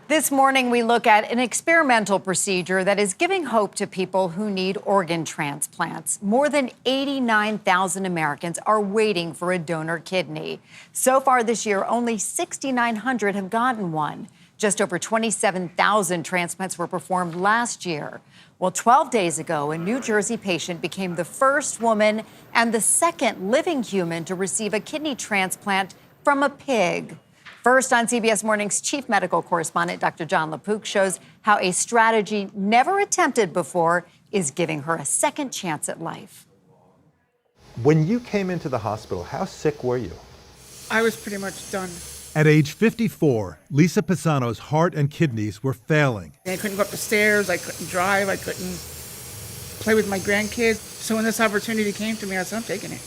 This morning, we look at an experimental procedure that is giving hope to people who need organ transplants. More than 89,000 Americans are waiting for a donor kidney. So far this year, only 6,900 have gotten one. Just over 27,000 transplants were performed last year. Well, 12 days ago, a New Jersey patient became the first woman and the second living human to receive a kidney transplant from a pig. First on CBS Mornings, chief medical correspondent Dr. John LaPook shows how a strategy never attempted before is giving her a second chance at life. When you came into the hospital, how sick were you? I was pretty much done. At age 54, Lisa Pisano's heart and kidneys were failing. I couldn't go up the stairs, I couldn't drive, I couldn't play with my grandkids. So when this opportunity came to me, I said, I'm taking it.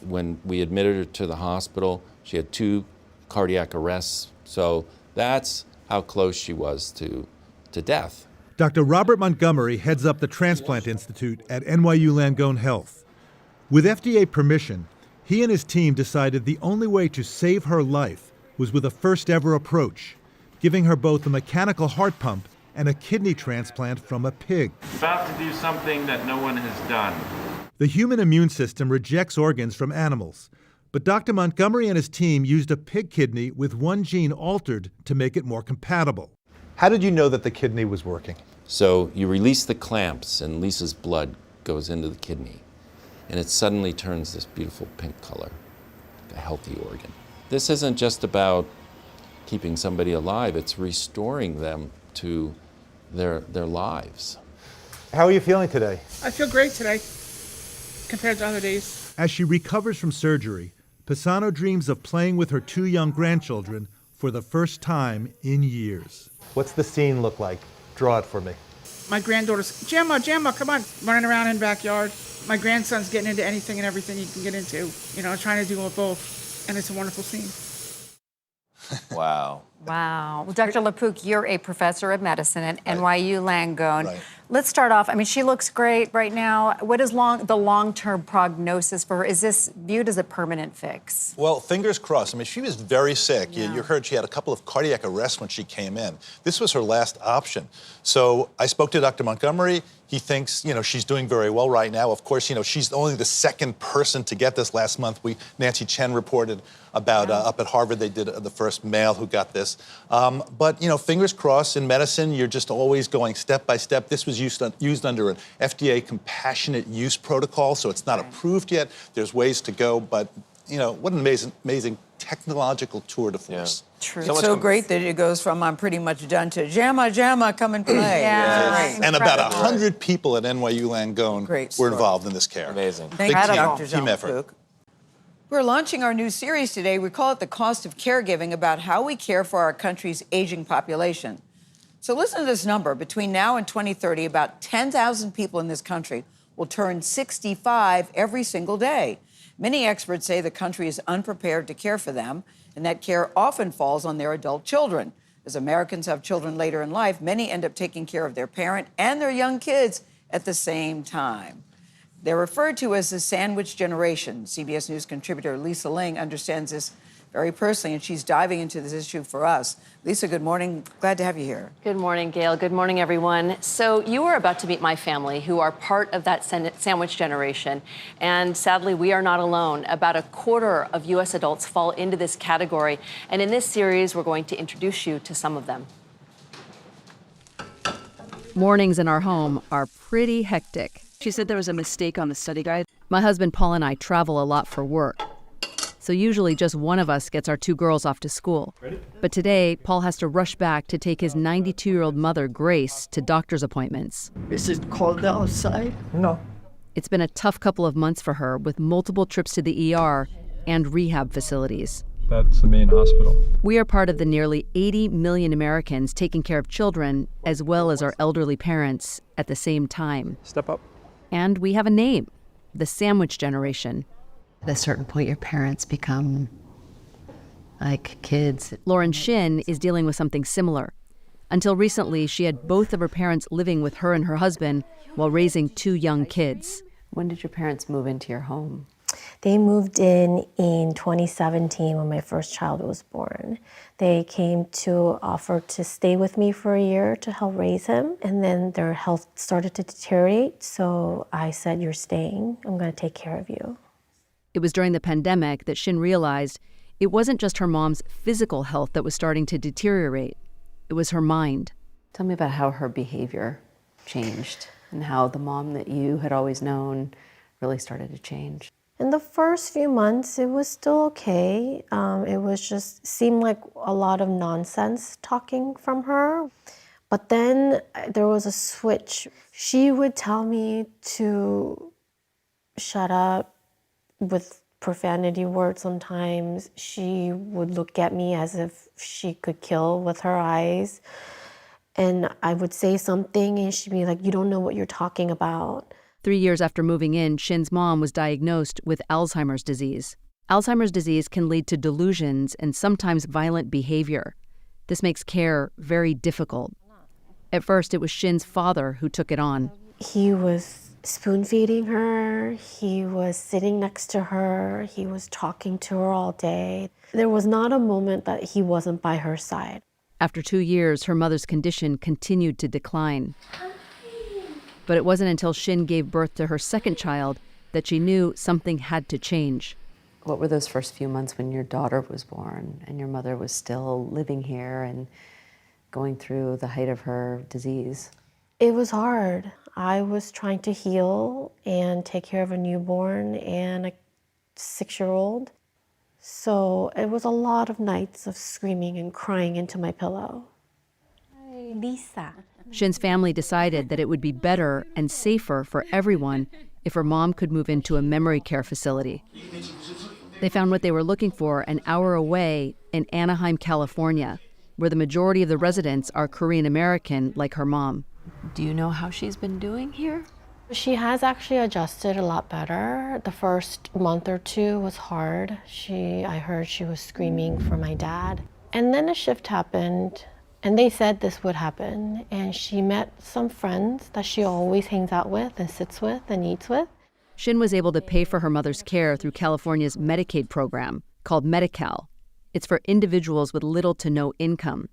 When we admitted her to the hospital, she had 2 cardiac arrests, so that's how close she was to death. Dr. Robert Montgomery heads up the Transplant Institute at NYU Langone Health. With FDA permission, he and his team decided the only way to save her life was with a first-ever approach, giving her both a mechanical heart pump and a kidney transplant from a pig. About to do something that no one has done. The human immune system rejects organs from animals, but Dr. Montgomery and his team used a pig kidney with one gene altered to make it more compatible. How did you know that the kidney was working? So you release the clamps and Lisa's blood goes into the kidney and it suddenly turns this beautiful pink color, a healthy organ. This isn't just about keeping somebody alive, it's restoring them to their lives. How are you feeling today? I feel great today compared to other days. As she recovers from surgery, Pisano dreams of playing with her 2 young grandchildren for the first time in years. What's the scene look like? Draw it for me. My granddaughter's, Gemma, come on, running around in the backyard. My grandson's getting into anything and everything he can get into, trying to do it both. And it's a wonderful scene. Wow. Well, Dr. LaPook, you're a professor of medicine at NYU Langone. Right. Let's start off. I mean, she looks great right now. What is the long-term prognosis for her? Is this viewed as a permanent fix? Well, fingers crossed. I mean, she was very sick. Yeah. You heard she had a couple of cardiac arrests when she came in. This was her last option. So I spoke to Dr. Montgomery. He thinks, she's doing very well right now. Of course, she's only the second person to get this. Last month, Nancy Chen reported about up at Harvard, they did the first male who got this. But, fingers crossed, in medicine, you're just always going step by step. This was used under an FDA compassionate use protocol, so it's not approved yet. There's ways to go, but, what an amazing technological tour de force. Yeah. True. It's so great that it goes from I'm pretty much done to Gemma, come and play. Yeah. And about 100 people at NYU Langone were involved in this care. Amazing. Thank you, Dr. Team effort. Cook. We're launching our new series today. We call it The Cost of Caregiving, about how we care for our country's aging population. So listen to this number. Between now and 2030, about 10,000 people in this country will turn 65 every single day. Many experts say the country is unprepared to care for them, and that care often falls on their adult children. As Americans have children later in life, many end up taking care of their parent and their young kids at the same time. They're referred to as the sandwich generation. CBS News contributor Lisa Ling understands this very personally, and she's diving into this issue for us. Lisa, good morning. Glad to have you here. Good morning, Gayle. Good morning, everyone. So you are about to meet my family, who are part of that sandwich generation. And sadly, we are not alone. About a quarter of U.S. adults fall into this category. And in this series, we're going to introduce you to some of them. Mornings in our home are pretty hectic. She said there was a mistake on the study guide. My husband Paul and I travel a lot for work. So usually just one of us gets our 2 girls off to school. But today, Paul has to rush back to take his 92-year-old mother, Grace, to doctor's appointments. Is it cold outside? No. It's been a tough couple of months for her, with multiple trips to the ER and rehab facilities. That's the main hospital. We are part of the nearly 80 million Americans taking care of children, as well as our elderly parents, at the same time. Step up. And we have a name, the sandwich generation. At a certain point, your parents become like kids. Lauren Shin is dealing with something similar. Until recently, she had both of her parents living with her and her husband while raising 2 young kids. When did your parents move into your home? They moved in 2017 when my first child was born. They came to offer to stay with me for a year to help raise him, and then their health started to deteriorate, so I said, "You're staying. I'm going to take care of you." It was during the pandemic that Shin realized it wasn't just her mom's physical health that was starting to deteriorate. It was her mind. Tell me about how her behavior changed and how the mom that you had always known really started to change. In the first few months, it was still okay. It was just seemed like a lot of nonsense talking from her. But then there was a switch. She would tell me to shut up with profanity words sometimes. She would look at me as if she could kill with her eyes. And I would say something and she'd be like, "You don't know what you're talking about." 3 years after moving in, Shin's mom was diagnosed with Alzheimer's disease. Alzheimer's disease can lead to delusions and sometimes violent behavior. This makes care very difficult. At first, it was Shin's father who took it on. He was spoon-feeding her. He was sitting next to her. He was talking to her all day. There was not a moment that he wasn't by her side. After 2 years, her mother's condition continued to decline. But it wasn't until Shin gave birth to her second child that she knew something had to change. What were those first few months when your daughter was born and your mother was still living here and going through the height of her disease? It was hard. I was trying to heal and take care of a newborn and a 6-year-old. So it was a lot of nights of screaming and crying into my pillow. Lisa. Shin's family decided that it would be better and safer for everyone if her mom could move into a memory care facility. They found what they were looking for an hour away in Anaheim, California, where the majority of the residents are Korean American, like her mom. Do you know how she's been doing here? She has actually adjusted a lot better. The first month or two was hard. I heard she was screaming for my dad. And then a shift happened, and they said this would happen. And she met some friends that she always hangs out with and sits with and eats with. Shin was able to pay for her mother's care through California's Medicaid program called Medi-Cal. It's for individuals with little to no income.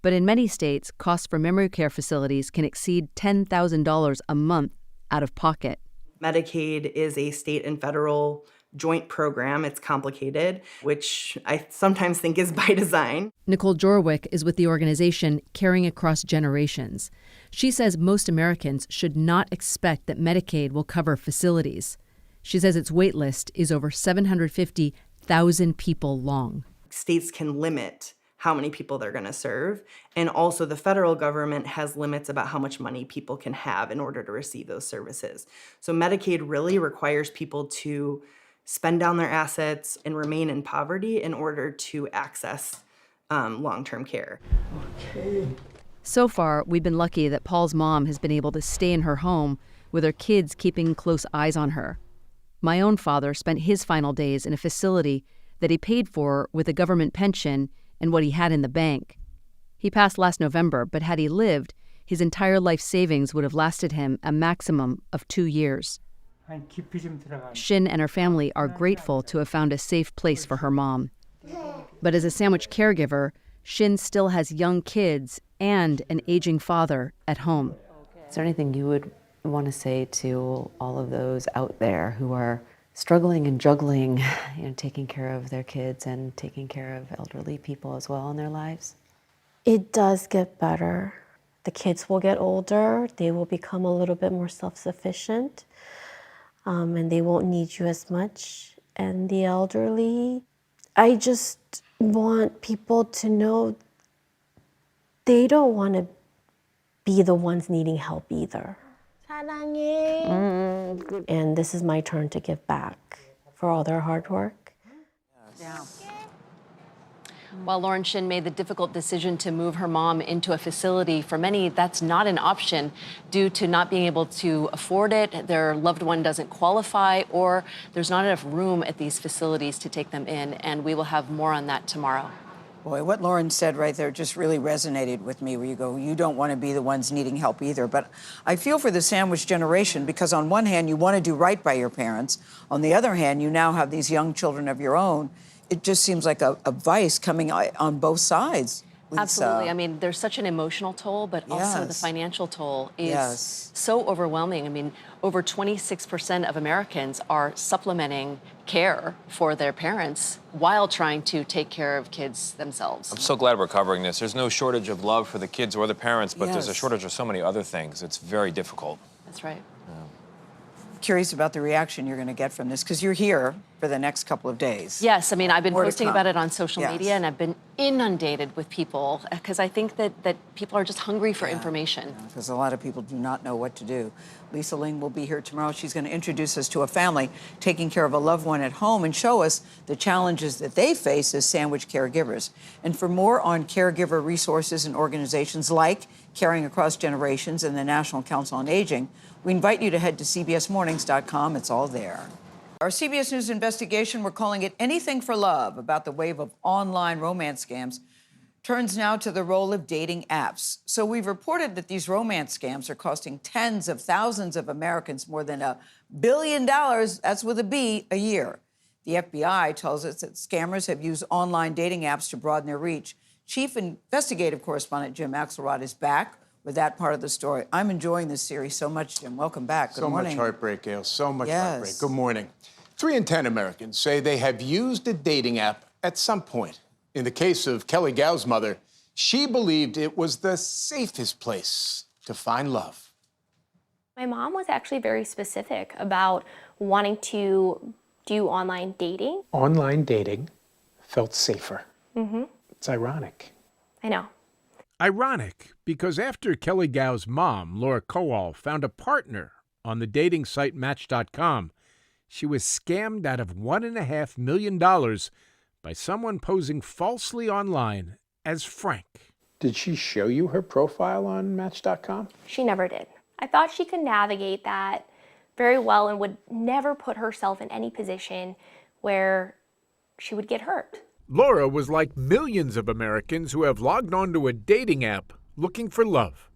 But in many states, costs for memory care facilities can exceed $10,000 a month out of pocket. Medicaid is a state and federal joint program. It's complicated, which I sometimes think is by design. Nicole Jorwick is with the organization Caring Across Generations. She says most Americans should not expect that Medicaid will cover facilities. She says its wait list is over 750,000 people long. States can limit how many people they're going to serve. And also the federal government has limits about how much money people can have in order to receive those services. So Medicaid really requires people to spend down their assets and remain in poverty in order to access long-term care. Okay. So far, we've been lucky that Paul's mom has been able to stay in her home with her kids keeping close eyes on her. My own father spent his final days in a facility that he paid for with a government pension and what he had in the bank. He passed last November, but had he lived, his entire life savings would have lasted him a maximum of 2 years. Shin and her family are grateful to have found a safe place for her mom. But as a sandwich caregiver, Shin still has young kids and an aging father at home. Is there anything you would want to say to all of those out there who are struggling and juggling, taking care of their kids and taking care of elderly people as well in their lives? It does get better. The kids will get older. They will become a little bit more self-sufficient, and they won't need you as much. And the elderly, I just want people to know they don't want to be the ones needing help either. And this is my turn to give back for all their hard work. Yeah. While Lauren Shin made the difficult decision to move her mom into a facility, for many, that's not an option due to not being able to afford it, their loved one doesn't qualify, or there's not enough room at these facilities to take them in. And we will have more on that tomorrow. Boy, what Lauren said right there just really resonated with me, where you go, you don't want to be the ones needing help either. But I feel for the sandwich generation, because on one hand, you want to do right by your parents. On the other hand, you now have these young children of your own. It just seems like a vice coming on both sides. Lisa. Absolutely. I mean, there's such an emotional toll, but also the financial toll is so overwhelming. I mean, over 26% of Americans are supplementing care for their parents while trying to take care of kids themselves. I'm so glad we're covering this. There's no shortage of love for the kids or the parents, but there's a shortage of so many other things. It's very difficult. That's right. Curious about the reaction you're going to get from this, because you're here for the next couple of days. Yes, I mean, I've been More to posting come. about it on social media, and I've been inundated with people, because I think that people are just hungry for information. Because a lot of people do not know what to do. Lisa Ling will be here tomorrow. She's going to introduce us to a family taking care of a loved one at home and show us the challenges that they face as sandwich caregivers. And for more on caregiver resources and organizations like Caring Across Generations and the National Council on Aging, we invite you to head to cbsmornings.com. It's all there. Our CBS News investigation, we're calling it Anything for Love, about the wave of online romance scams, turns now to the role of dating apps. So we've reported that these romance scams are costing tens of thousands of Americans more than $1 billion, that's with a B, a year. The FBI tells us that scammers have used online dating apps to broaden their reach. Chief investigative correspondent Jim Axelrod is back with that part of the story. I'm enjoying this series so much, Jim. Welcome back. Good morning. So much heartbreak, Gayle. So much heartbreak. Good morning. 3 in 10 Americans say they have used a dating app at some point. In the case of Kelly Gow's mother, she believed it was the safest place to find love. My mom was actually very specific about wanting to do online dating. Online dating felt safer. Mm-hmm. It's ironic. I know. Ironic, because after Kelly Gow's mom, Laura Kowal, found a partner on the dating site Match.com, she was scammed out of $1.5 million by someone posing falsely online as Frank. Did she show you her profile on Match.com? She never did. I thought she could navigate that very well and would never put herself in any position where she would get hurt. Laura was like millions of Americans who have logged onto a dating app looking for love.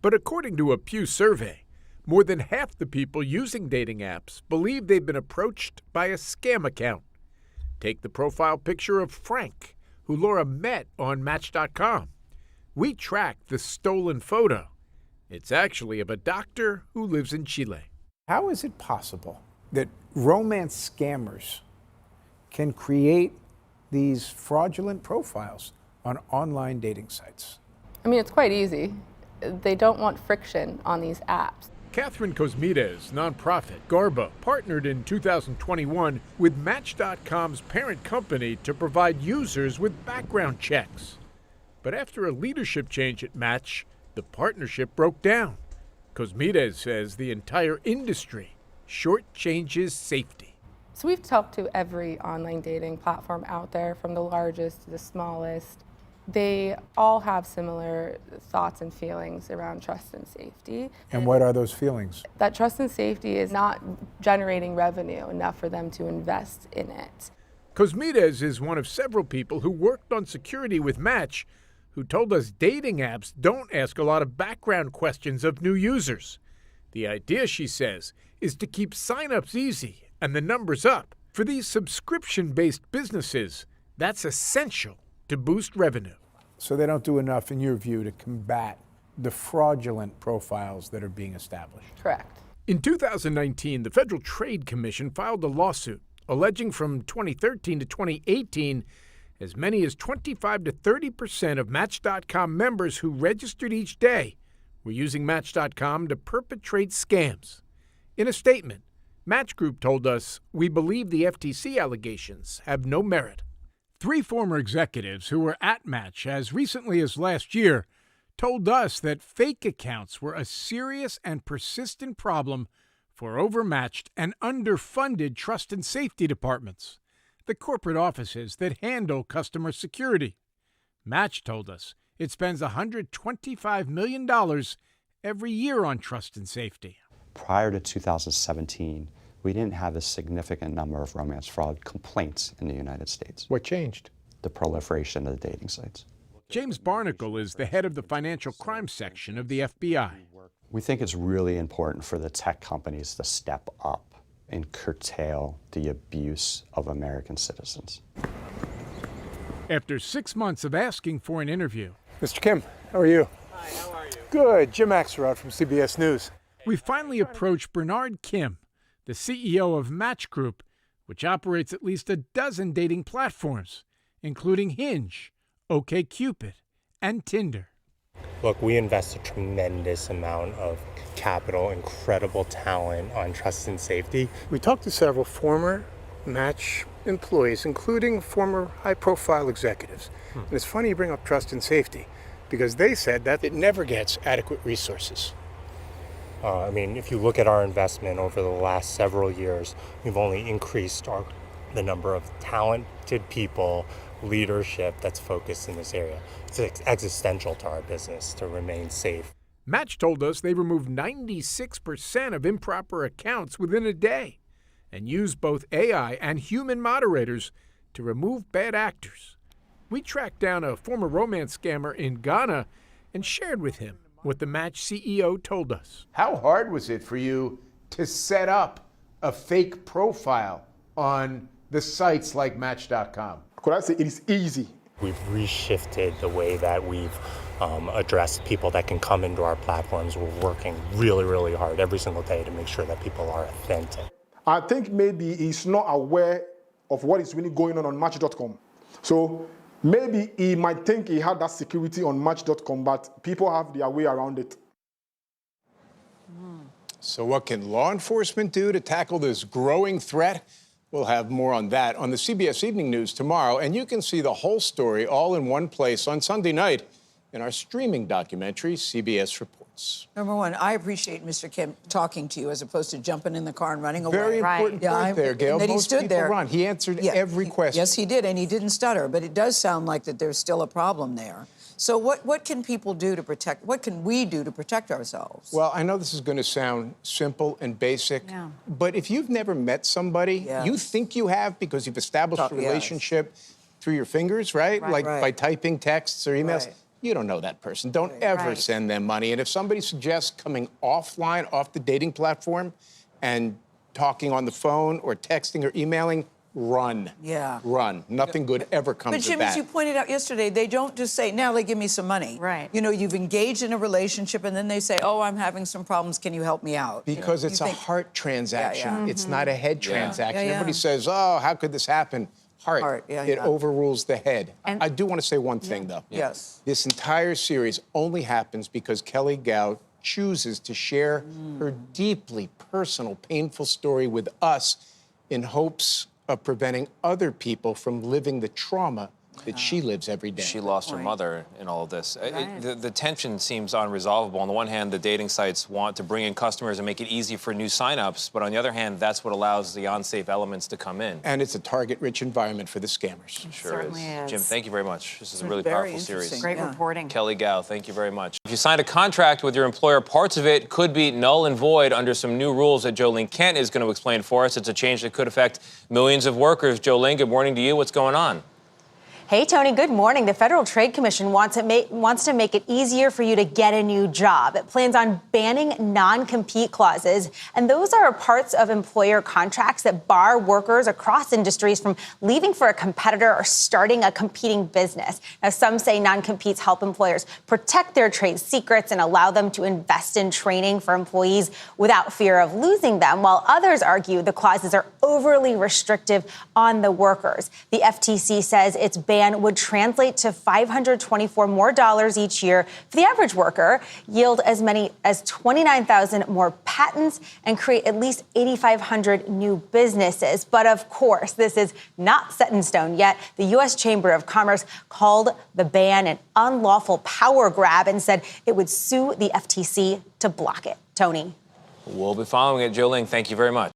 But according to a Pew survey, more than half the people using dating apps believe they've been approached by a scam account. Take the profile picture of Frank, who Laura met on Match.com. We tracked the stolen photo. It's actually of a doctor who lives in Chile. How is it possible that romance scammers can create these fraudulent profiles on online dating sites? I mean, it's quite easy. They don't want friction on these apps. Catherine Cosmides, nonprofit Garbo, partnered in 2021 with Match.com's parent company to provide users with background checks. But after a leadership change at Match, the partnership broke down. Cosmides says the entire industry shortchanges safety. So we've talked to every online dating platform out there, from the largest to the smallest. They all have similar thoughts and feelings around trust and safety. And what are those feelings? That trust and safety is not generating revenue enough for them to invest in it. Cosmides is one of several people who worked on security with Match, who told us dating apps don't ask a lot of background questions of new users. The idea, she says, is to keep signups easy and the numbers up. For these subscription-based businesses, that's essential to boost revenue. So they don't do enough, in your view, to combat the fraudulent profiles that are being established? Correct. In 2019, the Federal Trade Commission filed a lawsuit alleging from 2013 to 2018, as many as 25 to 30% of Match.com members who registered each day were using Match.com to perpetrate scams. In a statement, Match Group told us, "We believe the FTC allegations have no merit." 3 former executives who were at Match as recently as last year told us that fake accounts were a serious and persistent problem for overmatched and underfunded trust and safety departments, the corporate offices that handle customer security. Match told us it spends $125 million every year on trust and safety. Prior to 2017, we didn't have a significant number of romance fraud complaints in the United States. What changed? the proliferation of the dating sites. James Barnacle is the head of the financial crime section of the FBI. We think it's really important for the tech companies to step up and curtail the abuse of American citizens. After 6 months of asking for an interview, Mr. Kim, how are you? Hi, how are you? Good. Jim Axelrod from CBS News. we finally approached Bernard Kim, the CEO of Match Group, which operates at least a dozen dating platforms, including Hinge, OkCupid, and Tinder. Look, we invest a tremendous amount of capital, incredible talent on trust and safety. We talked to several former Match employees, including former high-profile executives. And it's funny you bring up trust and safety, because they said that it never gets adequate resources. I mean, if you look at our investment over the last several years, we've only increased the number of talented people, leadership that's focused in this area. It's existential to our business to remain safe. Match told us they removed 96% of improper accounts within a day and used both AI and human moderators to remove bad actors. We tracked down a former romance scammer in Ghana and shared with him what the Match CEO told us. How hard was it for you to set up a fake profile on the sites like Match.com? Could I say it is easy? We've reshifted the way that we've addressed people that can come into our platforms. We're working really, really hard every single day to make sure that people are authentic. I think maybe he's not aware of what is really going on Match.com. So maybe he might think he had that security on Match.com, but people have their way around it. So what can law enforcement do to tackle this growing threat? We'll have more on that on the CBS Evening News tomorrow, and you can see the whole story all in one place on Sunday night in our streaming documentary, CBS Reports. Number one, I appreciate Mr. Kim talking to you as opposed to jumping in the car and running away. Very important point there, Gayle. That he Most stood people there. run. He answered every question. Yes, he did, and he didn't stutter. But it does sound like that there's still a problem there. So what can people do to protect? What can we do to protect ourselves? Well, I know this is going to sound simple and basic, but if you've never met somebody, you think you have because you've established a relationship through your fingers, right? By typing texts or emails. You don't know that person. Don't ever send them money. And if somebody suggests coming offline, off the dating platform, and talking on the phone or texting or emailing, run. Run. Nothing good ever comes But of Jim, that. as you pointed out yesterday, they don't just say, now they give me some money. Right. You know, you've engaged in a relationship and then they say, oh, I'm having some problems. Can you help me out? Because you know, it's a heart transaction. It's not a head transaction. Yeah, yeah. Everybody says, oh, how could this happen? Heart. It overrules the head. And I do want to say one thing, though. Yes. This entire series only happens because Kelly Gao chooses to share her deeply personal, painful story with us in hopes of preventing other people from living the trauma that she lives every day. She lost her mother in all of this. The tension seems unresolvable. On the one hand, the dating sites want to bring in customers and make it easy for new signups, but on the other hand, that's what allows the unsafe elements to come in. And it's a target-rich environment for the scammers. Sure is. Jim, thank you very much. This is a really very powerful series. Great reporting. Kelly Gao, thank you very much. If you signed a contract with your employer, parts of it could be null and void under some new rules that Jolene Kent is going to explain for us. It's a change that could affect millions of workers. Jolene, good morning to you. What's going on? Hey, Tony, good morning. The Federal Trade Commission wants to make it easier for you to get a new job. It plans on banning non-compete clauses, and those are parts of employer contracts that bar workers across industries from leaving for a competitor or starting a competing business. Now, some say non-competes help employers protect their trade secrets and allow them to invest in training for employees without fear of losing them, while others argue the clauses are overly restrictive on the workers. The FTC says its ban would translate to $524 more each year for the average worker, yield as many as 29,000 more patents, and create at least 8,500 new businesses. But of course, this is not set in stone yet. The U.S. Chamber of Commerce called the ban an unlawful power grab and said it would sue the FTC to block it. Tony. We'll be following it. Jolene, thank you very much.